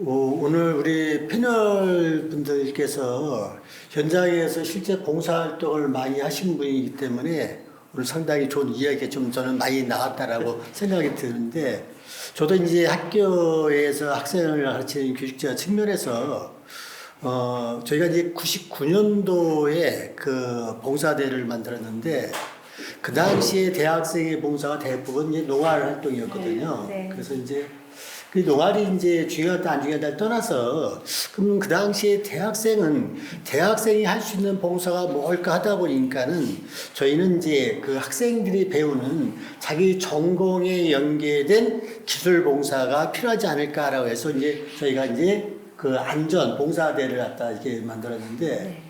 오늘 우리 패널 분들께서 현장에서 실제 봉사활동을 많이 하신 분이기 때문에 오늘 상당히 좋은 이야기가 좀 저는 많이 나왔다라고 생각이 드는데, 저도 이제 학교에서 학생을 가르치는 교직자 측면에서 저희가 이제 99년도에 그 봉사대를 만들었는데, 그 당시에 대학생의 봉사가 대부분 이제 농활 활동이었거든요. 네. 그래서 이제 그 농활이 이제 중요하다 안 중요하다를 떠나서, 그럼 그 당시에 대학생이 할 수 있는 봉사가 뭘까 하다 보니까는 저희는 이제 그 학생들이 배우는 자기 전공에 연계된 기술 봉사가 필요하지 않을까라고 해서 이제 저희가 이제 그 안전 봉사대를 갖다 이렇게 만들었는데, 네.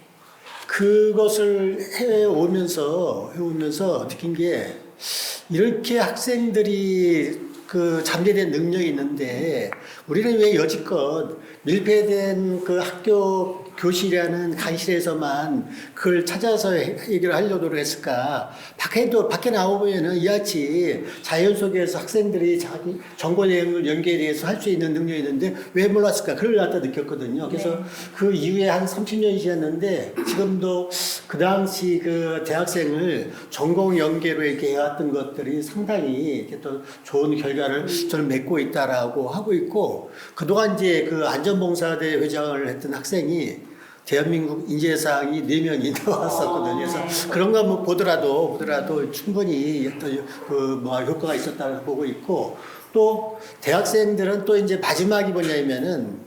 그것을 해오면서 느낀 게, 이렇게 학생들이 그 잠재된 능력이 있는데 우리는 왜 여지껏 밀폐된 그 학교 교실이라는 강의실에서만 그걸 찾아서 해결하려고 노력했을까? 밖에 나오면은 이같이 자연 속에서 학생들이 자기 정보 내용을 연계해서 할 수 있는 능력이 있는데 왜 몰랐을까? 그걸 갖다 느꼈거든요. 그래서 네. 그 이후에 한 30년이 지났는데 지금도 그 당시 그 대학생을 전공 연계로 이렇게 해왔던 것들이 상당히 이렇게 또 좋은 결과를 저는 맺고 있다라고 하고 있고, 그동안 이제 그 안전봉사대 회장을 했던 학생이 대한민국 인재상이 4명이 나왔었거든요. 그래서 그런 거 한번 보더라도 충분히 어떤 효과가 있었다고 보고 있고, 또 대학생들은 또 이제 마지막이 뭐냐면은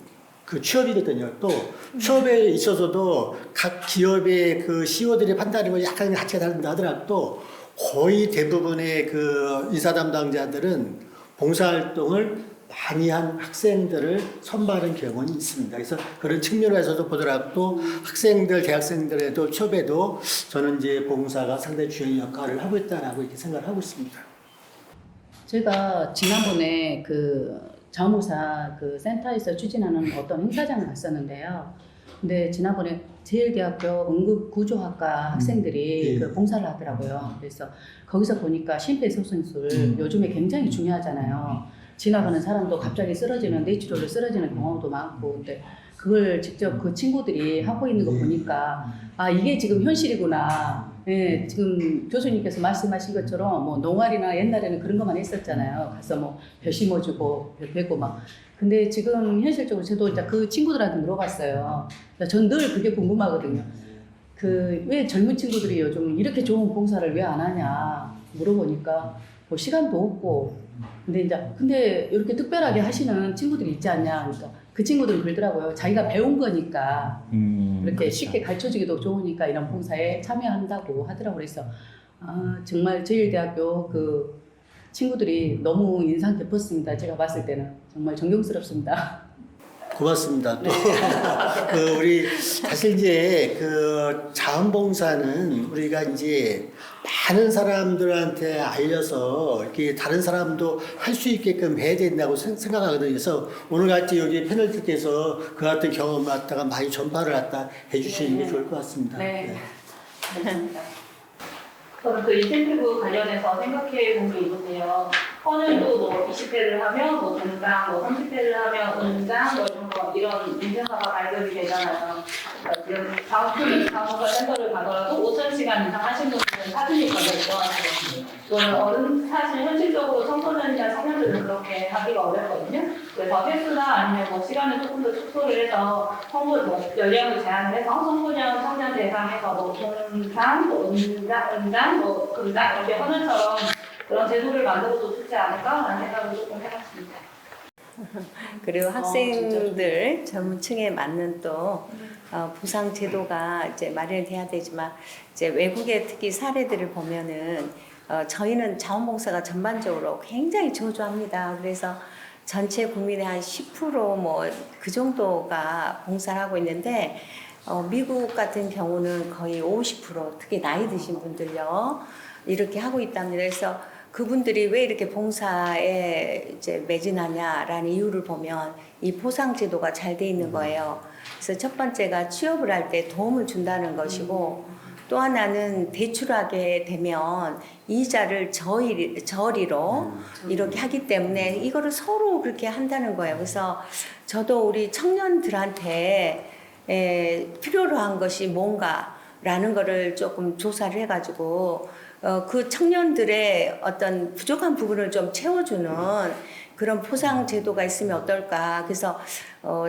그 취업이거든요. 또 취업에 있어서도 각 기업의 그 CEO들이 판단하는 건 약간 가치가 다른다 하더라도 거의 대부분의 그 인사 담당자들은 봉사활동을 많이 한 학생들을 선발한 경우는 있습니다. 그래서 그런 측면에서도 보더라도 대학생들에도 취업에도 저는 이제 봉사가 상당히 중요한 역할을 하고 있다라고 이렇게 생각을 하고 있습니다. 제가 지난번에 그 자원봉사 그 센터에서 추진하는 어떤 행사장을 갔었는데요. 근데 지난번에 제일대학교 응급구조학과 학생들이 예. 그 봉사를 하더라고요. 그래서 거기서 보니까 심폐소생술 요즘에 굉장히 중요하잖아요. 지나가는 사람도 갑자기 쓰러지는, 뇌출혈로 쓰러지는 경우도 많고, 근데 그걸 직접 그 친구들이 하고 있는 거 보니까 아, 이게 지금 현실이구나. 예, 지금 교수님께서 말씀하신 것처럼 뭐 농활이나 옛날에는 그런 것만 했었잖아요. 가서 뭐 벼 심어주고 벼 베고 막. 근데 지금 현실적으로 저도 이제 그 친구들한테 물어봤어요. 전 늘 그게 궁금하거든요. 그 왜 젊은 친구들이 요즘 이렇게 좋은 봉사를 왜 안 하냐 물어보니까 뭐 시간도 없고. 근데 이렇게 특별하게 하시는 친구들이 있지 않냐. 그러니까 그 친구들은 그러더라고요. 자기가 배운 거니까 이렇게 그렇죠. 쉽게 가르쳐주기도 좋으니까 이런 봉사에 참여한다고 하더라고요. 그래서 정말 제일대학교 그 친구들이 너무 인상 깊었습니다. 제가 봤을 때는 정말 존경스럽습니다. 고맙습니다. 또 우리 사실 이제 그 자원봉사는 우리가 이제 많은 사람들한테 알려서 이렇게 다른 사람도 할 수 있게끔 해야 된다고 생각하거든요. 그래서 오늘 같이 여기 패널들께서 그 같은 경험을 갖다가 많이 전파를 갖다 해주시는 게 좋을 것 같습니다. 네. 감사합니다. 저는 그 인센티브 관련해서 생각해 본 게 있는데요. 헌혈도 뭐 20회를 하면 뭐 동장, 뭐 30회를 하면 은장, 이런 인증서가 발급이 되잖아요. 그러니까 지금 자원봉사 센터를 가더라도 5,000시간 이상 하신 분들은 사진이 걸려 있어가지고 이거는 사실 현실적으로 청소년이나 청년들은 그렇게 하기가 어렵거든요. 그래서 횟수나 아니면 뭐 시간을 조금 더 축소를 해서 연령을 제한을 해서 청소년, 청년 대상에서 뭐 동상, 뭐 은장, 뭐 금장 이렇게 헌혈처럼 그런 제도를 만들어도 좋지 않을까라는 생각을 조금 해봤습니다. 그리고 학생들 젊은층에 맞는 또 보상 제도가 이제 마련돼야 되지만, 이제 외국의 특히 사례들을 보면은 저희는 자원봉사가 전반적으로 굉장히 저조합니다. 그래서 전체 국민의 한 10% 뭐 그 정도가 봉사를 하고 있는데, 미국 같은 경우는 거의 50%, 특히 나이 드신 분들요, 이렇게 하고 있답니다. 그래서 그분들이 왜 이렇게 봉사에 이제 매진하냐라는 이유를 보면 이 보상 제도가 잘 돼 있는 거예요. 그래서 첫 번째가 취업을 할 때 도움을 준다는 것이고, 또 또 하나는 대출하게 되면 이자를 저리로 이렇게 하기 때문에 이거를 서로 그렇게 한다는 거예요. 그래서 저도 우리 청년들한테 필요로 한 것이 뭔가라는 거를 조금 조사를 해가지고 그 청년들의 어떤 부족한 부분을 좀 채워주는 그런 포상 제도가 있으면 어떨까. 그래서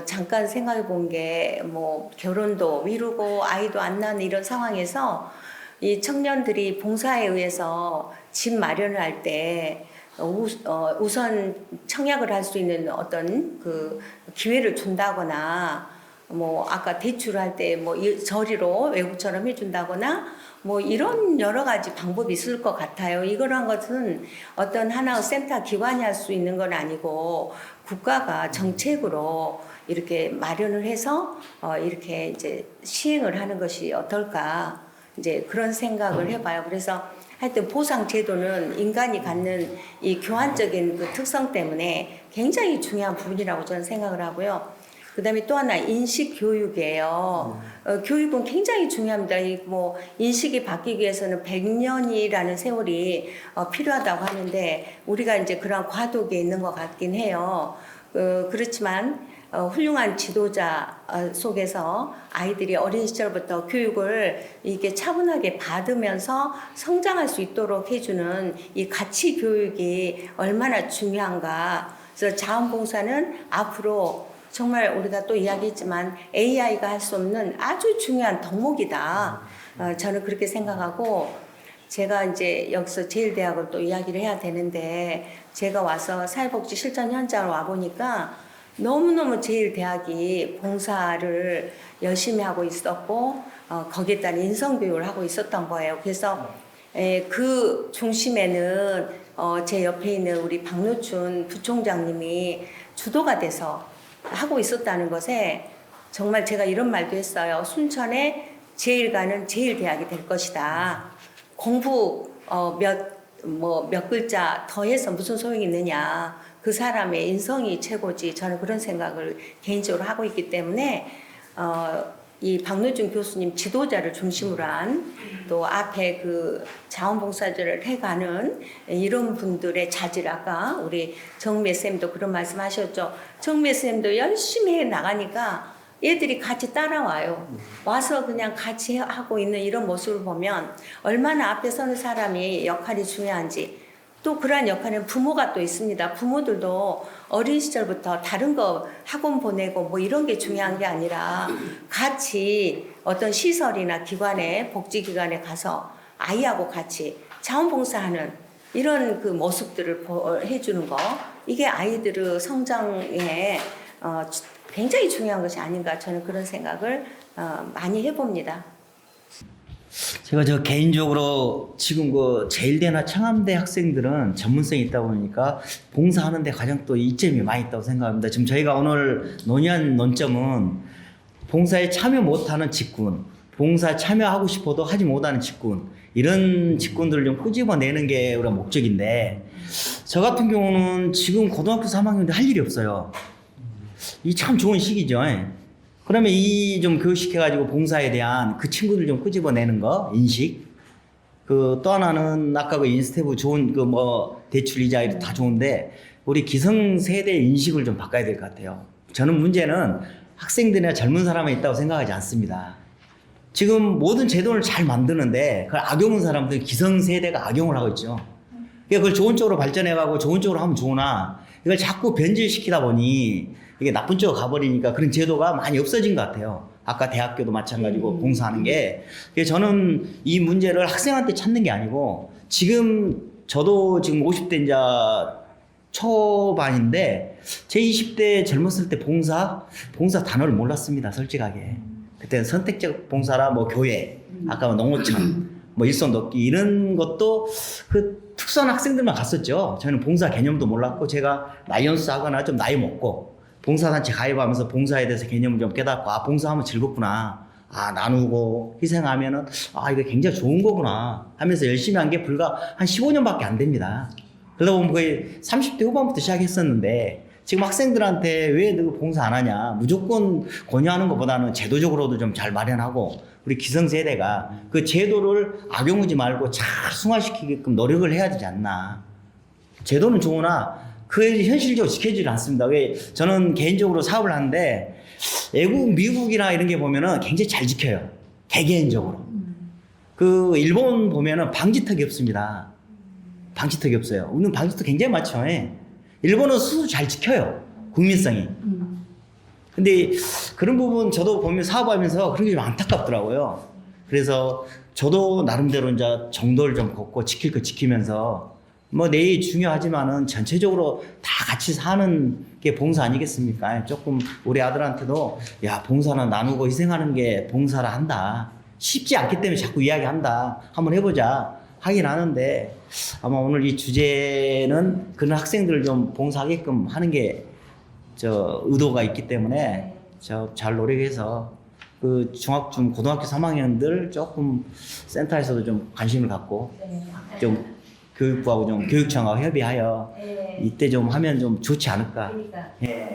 잠깐 생각해 본 게 뭐 결혼도 미루고 아이도 안 낳는 이런 상황에서 이 청년들이 봉사에 의해서 집 마련을 할 때 우선 청약을 할 수 있는 어떤 그 기회를 준다거나 뭐 아까 대출할 때 뭐 저리로 외국처럼 해준다거나 뭐 이런 여러 가지 방법이 있을 것 같아요. 이거란 것은 어떤 하나의 센터 기관이 할 수 있는 건 아니고 국가가 정책으로 이렇게 마련을 해서 이렇게 이제 시행을 하는 것이 어떨까 이제 그런 생각을 해봐요. 그래서 하여튼 보상 제도는 인간이 갖는 이 교환적인 그 특성 때문에 굉장히 중요한 부분이라고 저는 생각을 하고요. 그 다음에 또 하나 인식 교육이에요. 교육은 굉장히 중요합니다. 뭐 인식이 바뀌기 위해서는 100년이라는 세월이 필요하다고 하는데 우리가 이제 그런 과도기에 있는 것 같긴 해요. 그렇지만 훌륭한 지도자 속에서 아이들이 어린 시절부터 교육을 이게 차분하게 받으면서 성장할 수 있도록 해주는 이 가치 교육이 얼마나 중요한가. 그래서 자원봉사는 앞으로 정말 우리가 또 이야기했지만 AI가 할 수 없는 아주 중요한 덕목이다. 저는 그렇게 생각하고 제가 이제 여기서 제일대학을 또 이야기를 해야 되는데 제가 와서 사회복지 실전 현장을 와보니까 너무너무 제일대학이 봉사를 열심히 하고 있었고 거기에 따른 인성교육을 하고 있었던 거예요. 그래서 그 중심에는 제 옆에 있는 우리 박노춘 부총장님이 주도가 돼서 하고 있었다는 것에 정말 제가 이런 말도 했어요. 순천에 제일 가는 제일대학이 될 것이다. 공부 몇 글자 더해서 무슨 소용이 있느냐. 그 사람의 인성이 최고지. 저는 그런 생각을 개인적으로 하고 있기 때문에 이 박노준 교수님 지도자를 중심으로 한 또 앞에 그 자원봉사자를 해가는 이런 분들의 자질 아까 우리 정매 쌤도 그런 말씀하셨죠. 정매 쌤도 열심히 해 나가니까 얘들이 같이 따라와요. 와서 그냥 같이 하고 있는 이런 모습을 보면 얼마나 앞에 서는 사람이 역할이 중요한지. 또 그러한 역할은 부모가 또 있습니다. 부모들도 어린 시절부터 다른 거 학원 보내고 뭐 이런 게 중요한 게 아니라 같이 어떤 시설이나 기관에 복지기관에 가서 아이하고 같이 자원봉사하는 이런 그 모습들을 해주는 거 이게 아이들의 성장에 굉장히 중요한 것이 아닌가 저는 그런 생각을 많이 해봅니다. 제가 개인적으로 지금 그 제일대나 청암대 학생들은 전문성이 있다 보니까 봉사하는데 가장 또 이점이 많이 있다고 생각합니다. 지금 저희가 오늘 논의한 논점은 봉사에 참여 못하는 직군, 봉사 참여하고 싶어도 하지 못하는 직군, 이런 직군들을 좀 끄집어내는 게 우리가 목적인데 저 같은 경우는 지금 고등학교 3학년인데 할 일이 없어요. 이 참 좋은 시기죠. 그러면 이 좀 교육시켜가지고 봉사에 대한 그 친구들 좀 끄집어내는 거, 인식. 또 하나는 아까 그 인스텝 좋은 대출 이자 이런 다 좋은데 우리 기성세대 인식을 좀 바꿔야 될 것 같아요. 저는 문제는 학생들이나 젊은 사람에 있다고 생각하지 않습니다. 지금 모든 제도를 잘 만드는데 그걸 악용한 사람들은 기성세대가 악용을 하고 있죠. 그걸 좋은 쪽으로 발전해가고 좋은 쪽으로 하면 좋으나 이걸 자꾸 변질시키다 보니 이게 나쁜 쪽으로 가버리니까 그런 제도가 많이 없어진 것 같아요. 아까 대학교도 마찬가지고 봉사하는 게. 그래서 저는 이 문제를 학생한테 찾는 게 아니고 지금 저도 지금 50대 이제 초반인데 제 20대 젊었을 때 봉사 단어를 몰랐습니다. 솔직하게. 그때는 선택적 봉사라 교회, 아까 농어촌, 일손 돕기 이런 것도 그 특수한 학생들만 갔었죠. 저는 봉사 개념도 몰랐고 제가 라이언스 하거나 좀 나이 먹고 봉사단체 가입하면서 봉사에 대해서 개념을 좀 깨닫고 봉사하면 즐겁구나. 나누고 희생하면은 이거 굉장히 좋은 거구나 하면서 열심히 한 게 불과 한 15년밖에 안 됩니다. 그러다 보면 거의 30대 후반부터 시작했었는데 지금 학생들한테 왜 너 봉사 안 하냐 무조건 권유하는 것보다는 제도적으로도 좀 잘 마련하고 우리 기성세대가 그 제도를 악용하지 말고 잘 승화시키게끔 노력을 해야 되지 않나. 제도는 좋으나 그게 현실적으로 지켜지지 않습니다. 왜 저는 개인적으로 사업을 하는데 외국, 미국이나 이런 게 보면은 굉장히 잘 지켜요. 개개인적으로. 그 일본 보면은 방지턱이 없습니다. 방지턱이 없어요. 우리는 방지턱 굉장히 많죠. 예. 일본은 스스로 잘 지켜요. 국민성이. 근데 그런 부분 저도 보면 사업하면서 그런 게 좀 안타깝더라고요. 그래서 저도 나름대로 이제 정도를 좀 걷고 지킬 거 지키면서 뭐 내일 중요하지만은 전체적으로 다 같이 사는 게 봉사 아니겠습니까? 조금 우리 아들한테도 야, 봉사는 나누고 희생하는 게 봉사라 한다. 쉽지 않기 때문에 자꾸 이야기한다. 한번 해보자. 하긴 하는데 아마 오늘 이 주제는 그런 학생들을 좀 봉사하게끔 하는 게 저 의도가 있기 때문에 저 잘 노력해서 그 중학중 고등학교 3학년들 조금 센터에서도 좀 관심을 갖고 좀 교육부하고 좀 교육청하고 협의하여 이때 좀 하면 좀 좋지 않을까.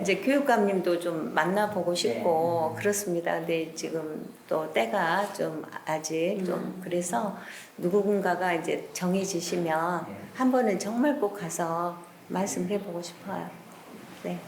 이제 교육감님도 좀 만나보고 싶고 그렇습니다. 근데 지금 또 때가 좀 아직 좀 그래서 누군가가 이제 정해지시면 한 번은 정말 꼭 가서 말씀해보고 싶어요. 네.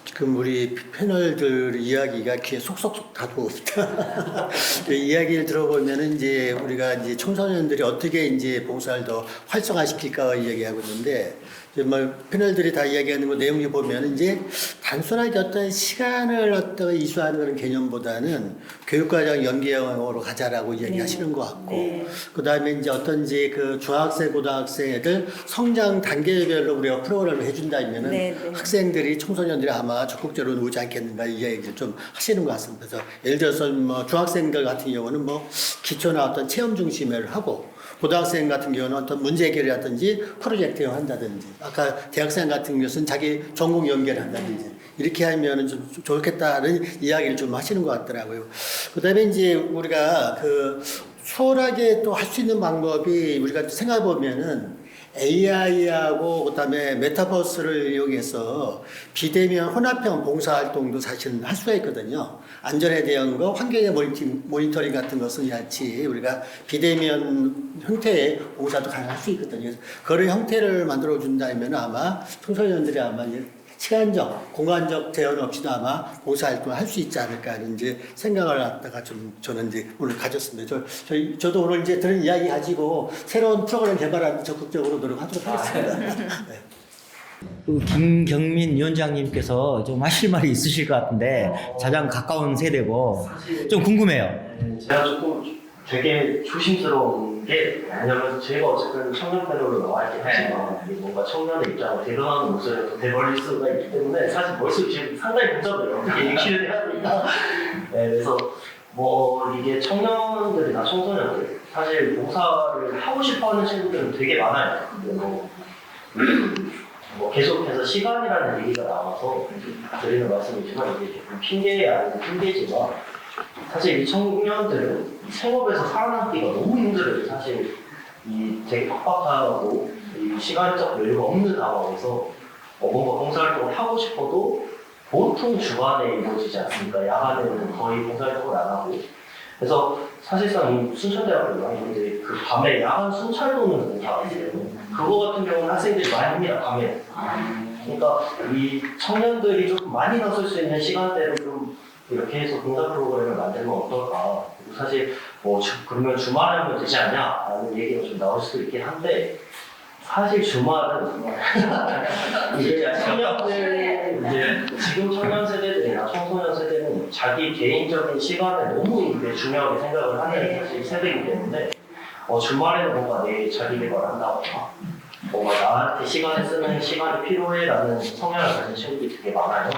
지금 우리 패널들 이야기가 귀에 속속속 다 들어옵니다. 이야기를 들어보면은 이제 우리가 이제 청소년들이 어떻게 이제 봉사를 더 활성화시킬까 이야기하고 있는데, 정말 패널들이 다 이야기하는 거 내용을 보면 이제 단순하게 어떤 시간을 어떤 이수하는 그런 개념보다는 교육과정 연계형으로 가자라고 이야기하시는 것 같고, 그 다음에 이제 어떤지 그 중학생, 고등학생 애들 성장 단계별로 우리가 프로그램을 해준다면은 학생들이 청소년들이 아마 적극적으로 오지 않겠는가 이 얘기를 좀 하시는 것 같습니다. 그래서 예를 들어서 뭐 중학생들 같은 경우는 뭐 기초나 어떤 체험 중심을 하고, 고등학생 같은 경우는 어떤 문제 해결이라든지 프로젝트를 한다든지, 아까 대학생 같은 경우는 자기 전공 연계를 한다든지 이렇게 하면은 좀 좋겠다는 이야기를 좀 하시는 것 같더라고요. 그 다음에 이제 우리가 그 수월하게 또 할 수 있는 방법이 우리가 생각해 보면은 AI하고 그다음에 메타버스를 이용해서 비대면 혼합형 봉사활동도 사실은 할 수가 있거든요. 안전에 대한 거, 환경의 모니터링 같은 것은 같이 우리가 비대면 형태의 봉사도 가능할 수 있거든요. 그래서 그런 형태를 만들어 준다면 아마 청소년들이 아마 시간적, 공간적 제한 없이도 아마 봉사활동을 할 수 있지 않을까 하는 이제 생각을 갖다가 좀 저는 이제 오늘 가졌습니다. 저도 오늘 이제 들은 이야기 가지고 새로운 프로그램 개발하는 적극적으로 노력하도록 하겠습니다. 네. 그 김경민 위원장님께서 좀 하실 말이 있으실 것 같은데 가장 가까운 세대고 좀 궁금해요. 제가 조금 되게 조심스러운 게 왜냐면 제가 어쨌든 청년 패널로 나와 있긴 하지만 뭔가 청년의 입장을 대변하는 목소리가 되버릴 수가 있기 때문에 사실 머릿속이 지금 상당히 복잡해요. 어떻게 얘기를 해야 되니까. 네, 그래서 뭐 이게 청년들이나 청소년들 사실 봉사를 하고 싶어하는 친구들은 되게 많아요. 뭐 계속해서 시간이라는 얘기가 나와서 드리는 말씀이지만 이게 조금 핑계야 아니고 핑계지만 사실 이 청년들은 생업에서 살아남기가 너무 힘들어요. 사실 이 되게 빡빡하고 이 시간적 여유가 없는 상황에서 뭔가 봉사활동을 하고 싶어도 보통 주간에 이루어지지 않습니까? 야간에는 거의 봉사활동을 안 하고 그래서 사실상 이 순천대학교나 이런데 그 밤에 야간 순찰도는 봉사가 있어요. 그거 같은 경우는 학생들이 많이 합니다. 밤에. 그러니까 이 청년들이 조금 많이 나설 수 있는 시간대를 좀 이렇게 해서 봉사 프로그램을 만들면 어떨까. 사실 뭐 그러면 주말에 하면 되지 않냐라는 얘기가 좀 나올 수도 있긴 한데 사실 주말은 이제 청년들 이제 지금 청년 세대들이나 청소년 세대는 자기 개인적인 시간을 너무 이제 중요하게 생각을 하는 사실 세대이기 때문에 주말에는 뭔가 내 자기 개발을 한다거나 뭔가 나한테 시간을 쓰는 시간이 필요해라는 성향을 가진 친구들이 되게 많아요.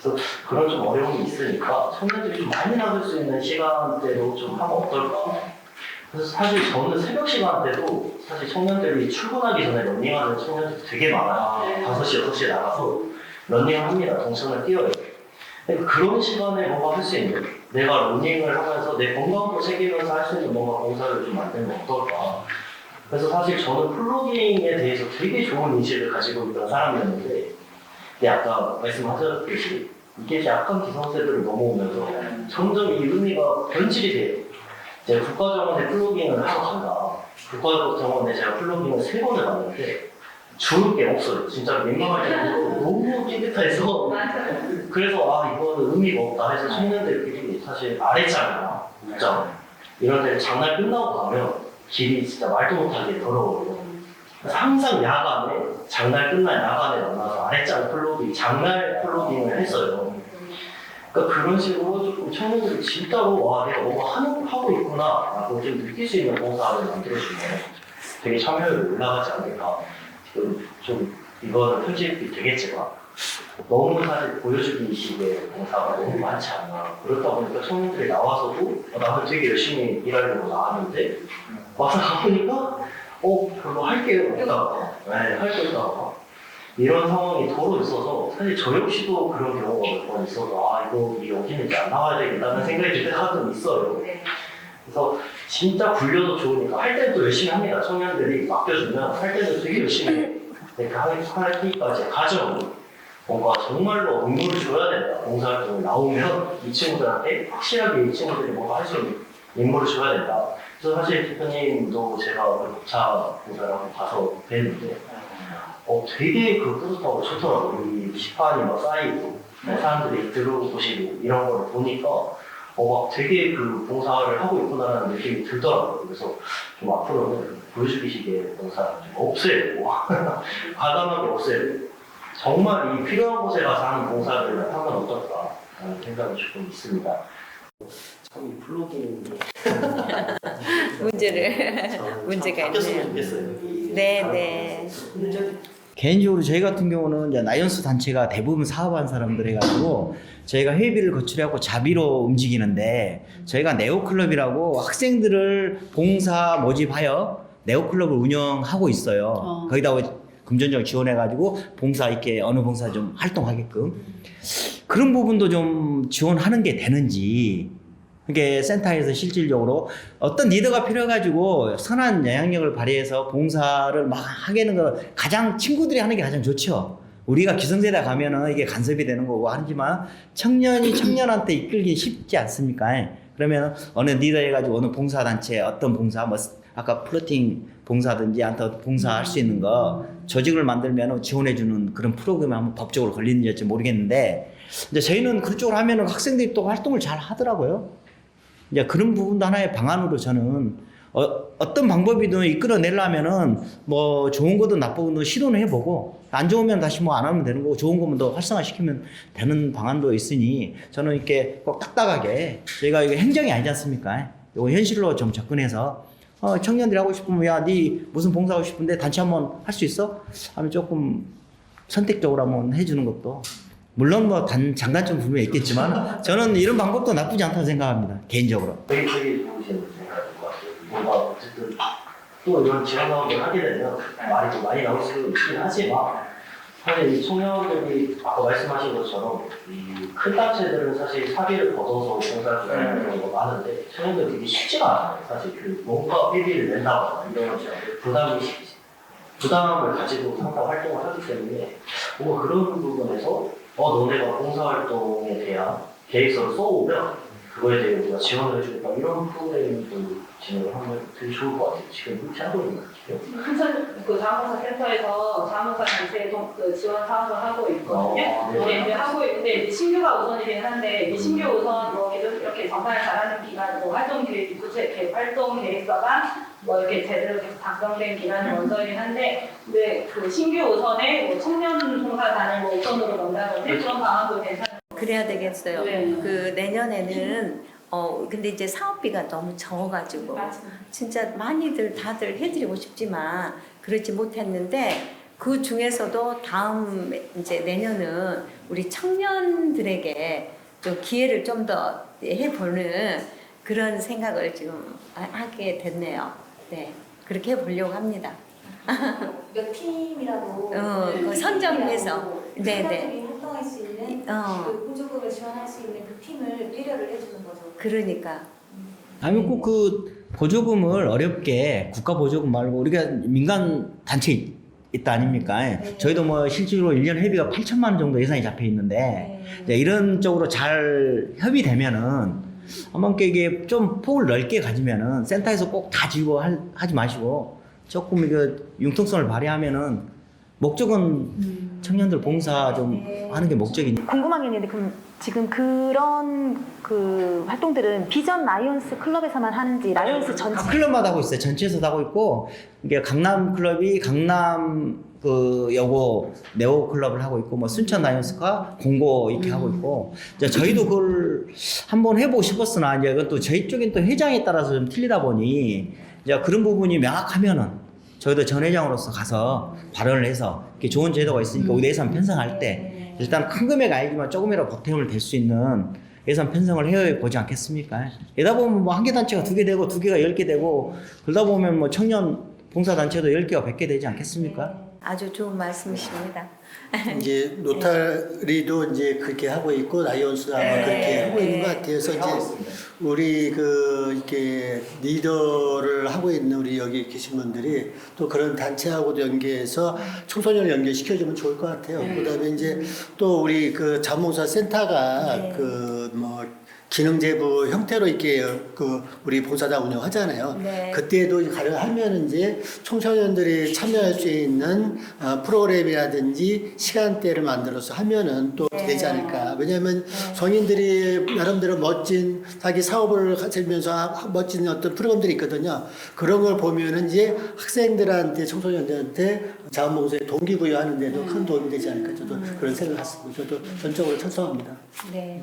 그래서 그런 좀 어려움이 있으니까 청년들이 좀 많이 나설 수 있는 시간대로 좀 하면 어떨까. 그래서 사실 저는 새벽 시간대도 사실 청년들이 출근하기 전에 러닝하는 청년들이 되게 많아요. 5시, 6시에 나가서 러닝을 합니다. 동선을 뛰어요. 그런 시간에 뭔가 할 수 있는 내가 러닝을 하면서 내 건강도 챙기면서 할 수 있는 뭔가 봉사를 좀 만들면 어떨까. 그래서 사실 저는 플로깅에 대해서 되게 좋은 인식을 가지고 있던 사람이었는데 근데 아까 말씀하셨듯이 이게 약간 기성세대를 넘어오면서 점점 이 의미가 변질이 돼요. 제가 국가정원에 플러깅을 하러 간다. 국가정원에 제가 플러깅을 3번을 갔는데 주울 게 없어요. 진짜 민망할 정도로 너무 삐끗해서 그래서 아 이거는 의미가 없다 해서 청년들끼리 사실 아래장이나 웃장 이런 데 장날 끝나고 가면 길이 진짜 말도 못하게 더러워요. 그래서 항상 야간에 장날 끝난 야간에 만나서 아래장 플로깅, 장날 플로깅을 했어요. 그러니까 그런 식으로 조금 청년들이 진짜로 와 내가 뭐가 하고 있구나라고 좀 느낄 수 있는 봉사를 만들어주면 되게 참여율이 올라가지 않을까. 지금 좀 이거는 편집이 되겠지만 너무 사실 보여주기식의 봉사가 너무 많지 않나. 그렇다 보니까 청년들이 나와서도 나는 되게 열심히 일하려고 나왔는데 와서 가보니까 별로 할 게 없다. 할 게 없다. 이런 상황이 도로 있어서 사실 저 역시도 그런 경우가 몇 번 있어서 이거 여기는 이제 안 나와야 되겠다는 생각이 들 때가 가끔 있어요. 그래서 진짜 굴려도 좋으니까 할 때는 또 열심히 합니다. 청년들이 맡겨주면 할 때는 되게 열심히 해요. 근데 할 때까지 가정이 뭔가 정말로 의무를 줘야 된다. 봉사활동이 나오면 이 친구들한테 확실하게 이 친구들이 뭔가 할 수 있는 임무를 줘야 된다. 그래서 사실 대표님도 제가 복차 봉사를 한번 가서 뵀는데 되게 뿌듯하고 좋더라고요. 이 시판이 막 쌓이고 사람들이 들어보시고 이런 걸 보니까 막 되게 봉사를 하고 있구나라는 느낌이 들더라고요. 그래서 좀 앞으로는 보여주기식의 봉사 좀 없애고 과감하게 없애고 정말 이 필요한 곳에 가서 하는 봉사를 하면 어떨까라는 생각이 조금 있습니다. 참 이 플로깅 문제가 바뀌었으면 있네요. 좋겠어요. 네. 개인적으로 저희 같은 경우는 이제 나이언스 단체가 대부분 사업한 사람들 해가지고 저희가 회비를 거출해갖고 자비로 움직이는데 저희가 네오클럽이라고 학생들을 봉사 모집하여 네오클럽을 운영하고 있어요. 거기다 금전적 지원해가지고 봉사 이렇게 어느 봉사 좀 활동하게끔 그런 부분도 좀 지원하는 게 되는지 이게 센터에서 실질적으로 어떤 리더가 필요해가지고 선한 영향력을 발휘해서 봉사를 막 하게 하는 거 가장 친구들이 하는 게 가장 좋죠. 우리가 기성세대 가면은 이게 간섭이 되는 거고 하지만 청년이 청년한테 이끌기 쉽지 않습니까? 그러면 어느 리더 해가지고 어느 봉사단체 어떤 봉사 뭐 아까 플로팅 봉사든지 안타 봉사할 수 있는 거 조직을 만들면 지원해주는 그런 프로그램이 한번 법적으로 걸리는지 모르겠는데 이제 저희는 그쪽으로 하면은 학생들이 또 활동을 잘 하더라고요. 이제 그런 부분도 하나의 방안으로 저는 어떤 방법이든 이끌어내려면은 뭐 좋은 거든 나쁜 거든 시도는 해보고 안 좋으면 다시 뭐 안 하면 되는 거고 좋은 거면 더 활성화시키면 되는 방안도 있으니 저는 이렇게 꼭 딱딱하게 저희가 이게 행정이 아니지 않습니까? 이거 현실로 좀 접근해서 청년들이 하고 싶으면 야, 네 무슨 봉사하고 싶은데 단체 한번 할 수 있어? 하면 조금 선택적으로 한번 해주는 것도 물론 뭐 장단점 분명히 있겠지만 저는 이런 방법도 나쁘지 않다고 생각합니다. 개인적으로. 되게 좋으신 생각인 것 같아요. 뭔가 어쨌든 또 이런 지원 사업을 하게 되면 말이 좀 많이 나올 수 있긴 하지만 사실 이 청년들이 아까 말씀하신 것처럼 이 큰 단체들은 사실 사비를 걷어서 봉사할 수 있는 경우가 많은데 청년들은 되게 쉽지가 않아요. 사실 뭔가 회비를 낸다거나 이런 부담을 가지고 항상 활동을 하기 때문에 뭔가 그런 부분에서 너네가 봉사활동에 대한 계획서를 써오면 그거에 대해 우리가 지원을 해주겠다 이런 프로그램도 진행을 하면 되게 좋을 것 같아요. 지금 그렇게 하고 있는 것 같아요. 항상 자원봉사 센터에서 자원봉사 단체 지원 사업을 하고 있거든요. 네. 이제 하고 있는데 이제 신규가 우선이긴 한데 이 신규 우선 계속 이렇게 정말 잘하는 기간 활동 계획 활동 계획서가 이렇게 제대로 계속 작성된 기간이 먼저이긴 한데 근데 그 신규 우선에 청년 봉사단을 우선으로 넣는다든지 그런 방안도 괜찮아요. 그래야 되겠어요. 네. 그 내년에는 근데 이제 사업비가 너무 적어가지고 진짜 많이들 다들 해드리고 싶지만 그렇지 못했는데 그 중에서도 다음 이제 내년은 우리 청년들에게 좀 기회를 좀 더 해보는 그런 생각을 지금 하게 됐네요. 네, 그렇게 해보려고 합니다. 몇 팀이라도 그 선정해서 네네 활동할 수 있는 그 보조금을 지원할 수 있는 그 팀을 배려를 해주는 거죠. 그러니까 아니면 꼭 그 보조금을 어렵게 국가 보조금 말고 우리가 민간 단체 있다 아닙니까? 저희도 뭐 실질적으로 1년 회비가 8천만 원 정도 예산이 잡혀 있는데 이제 이런 쪽으로 잘 협의되면은 아마 이게 좀 폭을 넓게 가지면은 센터에서 꼭 다 지고 하지 마시고 조금 이거 융통성을 발휘하면은 목적은 청년들 봉사 좀 하는 게 목적이니까. 궁금한 게 있는데 그럼 지금 그런 그 활동들은 비전 라이온스 클럽에서만 하는지 라이온스 전체 각 클럽마다 하고 있어요. 전체에서도 하고 있고 이게 강남 클럽이 강남 그 여고 네오 클럽을 하고 있고 뭐 순천 라이온스가 공고 이렇게 하고 있고 이제 저희도 그걸 한번 해보고 싶었으나 이제 그것도 저희 쪽엔 또 회장에 따라서 좀 틀리다 보니 이제 그런 부분이 명확하면은 저희도 전 회장으로서 가서 발언을 해서 이렇게 좋은 제도가 있으니까 우리 예산 편성할 때 일단 큰 금액 아니지만 조금이라도 보탬을 될 수 있는 예산 편성을 해 보지 않겠습니까? 이러다 보면 뭐 한 개 단체가 2개 되고 2개가 10개 되고 그러다 보면 뭐 청년 봉사단체도 10개가 100개 되지 않겠습니까? 아주 좋은 말씀이십니다. 이제 노타리도 이제 그렇게 하고 있고 라이온스도 아마 그렇게 하고 있는 것 같아요. 그래서 이제 우리 그 이렇게 리더를 하고 있는 우리 여기 계신 분들이 또 그런 단체하고도 연계해서 청소년을 연결시켜주면 좋을 것 같아요. 그다음에 이제 또 우리 그 자원봉사 센터가 그 뭐 기능제부 형태로 이렇게 그 우리 봉사단 운영하잖아요. 네. 그때도 가능하면 이제 청소년들이 참여할 수 있는 프로그램이라든지 시간대를 만들어서 하면은 또 되지 않을까. 왜냐하면 성인들이 나름대로 멋진 자기 사업을 가지면서 멋진 어떤 프로그램들이 있거든요. 그런 걸 보면은 이제 학생들한테 청소년들한테 자원봉사에 동기부여하는 데도 큰 도움이 되지 않을까. 저도 그런 생각을 했습니다. 저도 전적으로 찬성합니다. 네.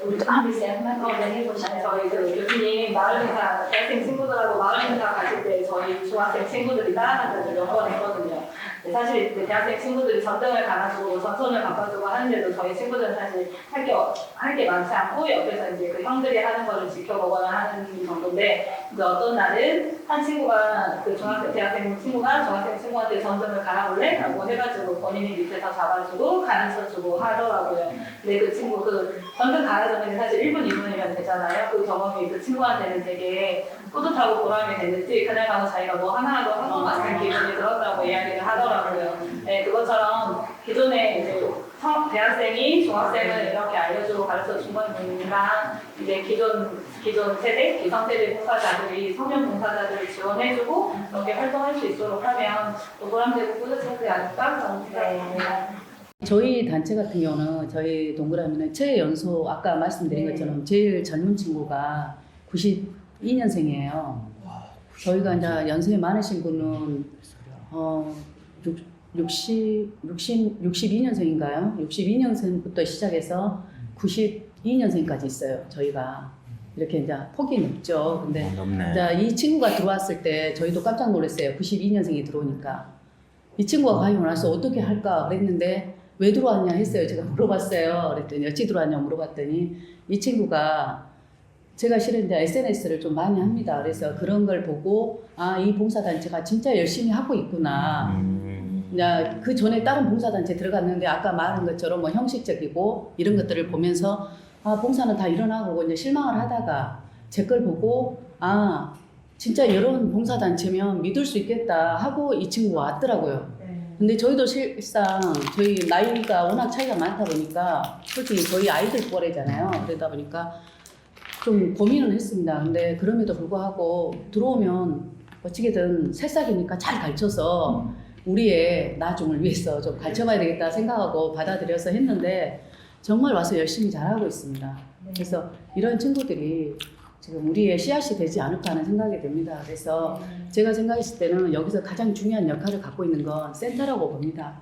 우리 한번 해보시면 저희 그 교수님 마을행사 대학생 친구들하고 마을행사 가실 때 저희 중학생 친구들이 따라간다는 몇 번 했거든요. 사실 그 대학생 친구들이 전등을 갈아주고 전선을 바꿔주고 하는데도 저희 친구들은 사실 할 게 많지 않고 옆에서 이제 그 형들이 하는 거를 지켜보거나 하는 정도인데 이제 어떤 날은 한 친구가 그 대학생 친구한테 전등을 갈아볼래? 라고 해가지고 본인이 밑에서 잡아주고 가르쳐주고 하더라고요. 근데 그 친구 그 전등 갈아주는 게 사실 1분, 2분이면 되잖아요. 그 경험이 그 친구한테는 되게 뿌듯하고 보람이 됐는지 그날 가서 자기가 뭐 하나라도 한 것 같은 기분이 들었다고 이야기를 하더라고요. 네, 그것처럼 기존에 이제 대학생이 중학생을 이렇게 알려주고 가르쳐 준 거니까 이제 기존 세대, 기성세대 봉사자들이 성년 봉사자들을 지원해주고 이렇게 활동할 수 있도록 하면 또 보람되고 뿌듯하지 않을까 저는 생각합니다. 저희 단체 같은 경우는 저희 동그라미는 최연소 아까 말씀드린 것처럼 제일 젊은 친구가 92년생이에요. 저희가 이제 연세 많으신 분은 62년생인가요? 62년생부터 시작해서 92년생까지 있어요. 저희가 이렇게 이제 폭이 높죠. 근데 높네. 이제 이 친구가 들어왔을 때 저희도 깜짝 놀랐어요. 92년생이 들어오니까 이 친구가 가면 와서 어떻게 할까 그랬는데 왜 들어왔냐 했어요. 제가 물어봤어요. 그랬더니 어찌 들어왔냐 물어봤더니 이 친구가 제가 실은 이제 SNS를 좀 많이 합니다. 그래서 그런 걸 보고 아, 이 봉사단체가 진짜 열심히 하고 있구나. 그 전에 다른 봉사단체 들어갔는데 아까 말한 것처럼 뭐 형식적이고 이런 것들을 보면서 아, 봉사는 다 일어나고 이제 실망을 하다가 제 걸 보고 아, 진짜 이런 봉사단체면 믿을 수 있겠다 하고 이 친구가 왔더라고요. 근데 저희도 실상 저희 나이가 워낙 차이가 많다 보니까 솔직히 저희 아이들 또래잖아요. 그러다 보니까 좀 고민을 했습니다. 근데 그럼에도 불구하고 들어오면 어찌게든 새싹이니까 잘 가르쳐서 우리의 나중을 위해서 좀 가르쳐봐야 되겠다 생각하고 받아들여서 했는데 정말 와서 열심히 잘하고 있습니다. 그래서 이런 친구들이 지금 우리의 씨앗이 되지 않을까 하는 생각이 듭니다. 그래서 제가 생각했을 때는 여기서 가장 중요한 역할을 갖고 있는 건 센터라고 봅니다.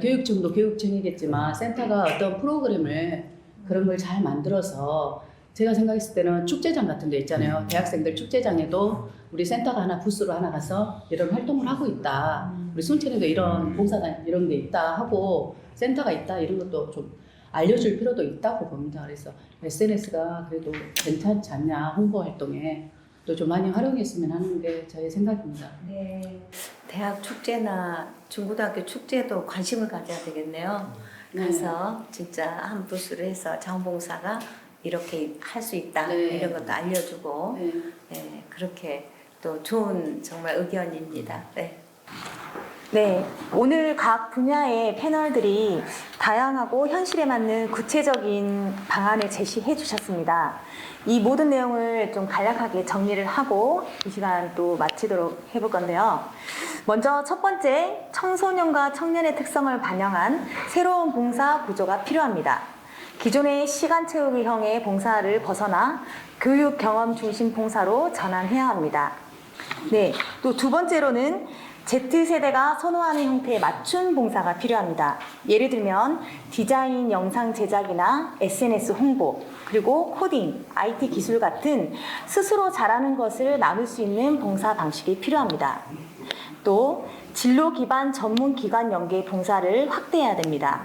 교육청도 교육청이겠지만 센터가 어떤 프로그램을 그런 걸 잘 만들어서 제가 생각했을 때는 축제장 같은 데 있잖아요. 대학생들 축제장에도 우리 센터가 하나 부스로 하나 가서 이런 활동을 하고 있다. 우리 순천에도 이런 봉사단 이런 게 있다 하고 센터가 있다 이런 것도 좀 알려줄 필요도 있다고 봅니다. 그래서 SNS가 그래도 괜찮지 않냐 홍보 활동에 또 좀 많이 활용했으면 하는 게 저의 생각입니다. 네. 대학 축제나 중고등학교 축제도 관심을 가져야 되겠네요. 가서 진짜 한 부스를 해서 자원봉사가 이렇게 할 수 있다 이런 것도 알려주고 그렇게 또 좋은 정말 의견입니다. 네. 네, 오늘 각 분야의 패널들이 다양하고 현실에 맞는 구체적인 방안을 제시해 주셨습니다. 이 모든 내용을 좀 간략하게 정리를 하고 이 시간 또 마치도록 해볼 건데요. 먼저 첫 번째, 청소년과 청년의 특성을 반영한 새로운 봉사 구조가 필요합니다. 기존의 시간 채우기형의 봉사를 벗어나 교육 경험 중심 봉사로 전환해야 합니다. 네, 또 두 번째로는 Z세대가 선호하는 형태의 맞춤 봉사가 필요합니다. 예를 들면 디자인 영상 제작이나 SNS 홍보, 그리고 코딩, IT 기술 같은 스스로 잘하는 것을 나눌 수 있는 봉사 방식이 필요합니다. 또 진로 기반 전문 기관 연계 봉사를 확대해야 됩니다.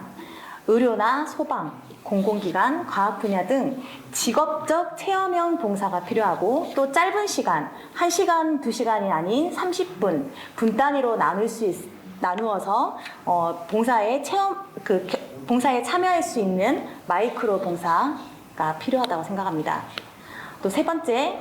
의료나 소방, 공공기관, 과학 분야 등 직업적 체험형 봉사가 필요하고 또 짧은 시간, 1시간, 2시간이 아닌 30분, 분 단위로 나누어서 봉사에 참여할 수 있는 마이크로 봉사가 필요하다고 생각합니다. 또 세 번째,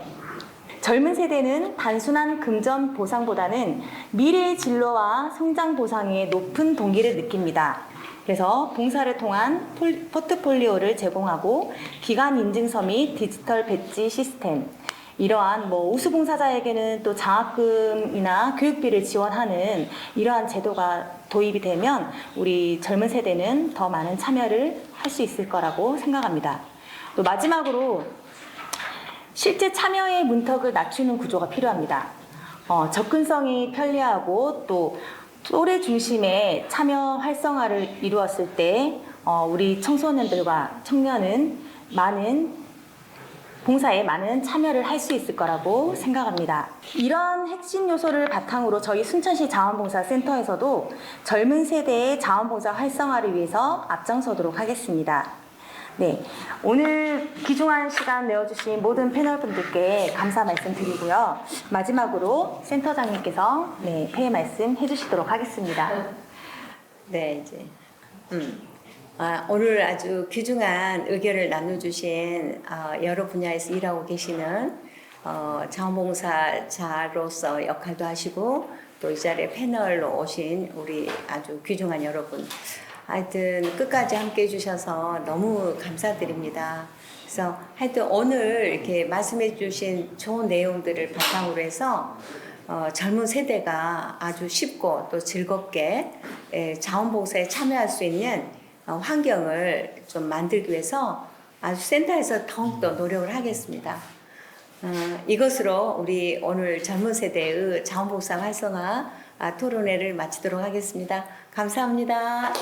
젊은 세대는 단순한 금전 보상보다는 미래의 진로와 성장 보상에 높은 동기를 느낍니다. 그래서 봉사를 통한 포트폴리오를 제공하고 기관 인증서 및 디지털 배지 시스템, 이러한 우수 봉사자에게는 또 장학금이나 교육비를 지원하는 이러한 제도가 도입이 되면 우리 젊은 세대는 더 많은 참여를 할 수 있을 거라고 생각합니다. 또 마지막으로 실제 참여의 문턱을 낮추는 구조가 필요합니다. 접근성이 편리하고 또 또래 중심의 참여 활성화를 이루었을 때 우리 청소년들과 청년은 봉사에 많은 참여를 할 수 있을 거라고 생각합니다. 이런 핵심 요소를 바탕으로 저희 순천시 자원봉사센터에서도 젊은 세대의 자원봉사 활성화를 위해서 앞장서도록 하겠습니다. 네, 오늘 귀중한 시간 내어주신 모든 패널분들께 감사 말씀드리고요. 마지막으로 센터장님께서 폐회 말씀 해주시도록 하겠습니다. 네, 이제 오늘 아주 귀중한 의견을 나눠주신 여러 분야에서 일하고 계시는 자원봉사자로서 역할도 하시고 또 이 자리에 패널로 오신 우리 아주 귀중한 여러분, 하여튼 끝까지 함께 해주셔서 너무 감사드립니다. 그래서 하여튼 오늘 이렇게 말씀해 주신 좋은 내용들을 바탕으로 해서 젊은 세대가 아주 쉽고 또 즐겁게 자원봉사에 참여할 수 있는 환경을 좀 만들기 위해서 아주 센터에서 더욱더 노력을 하겠습니다. 이것으로 우리 오늘 젊은 세대의 자원봉사 활성화 토론회를 마치도록 하겠습니다. 감사합니다.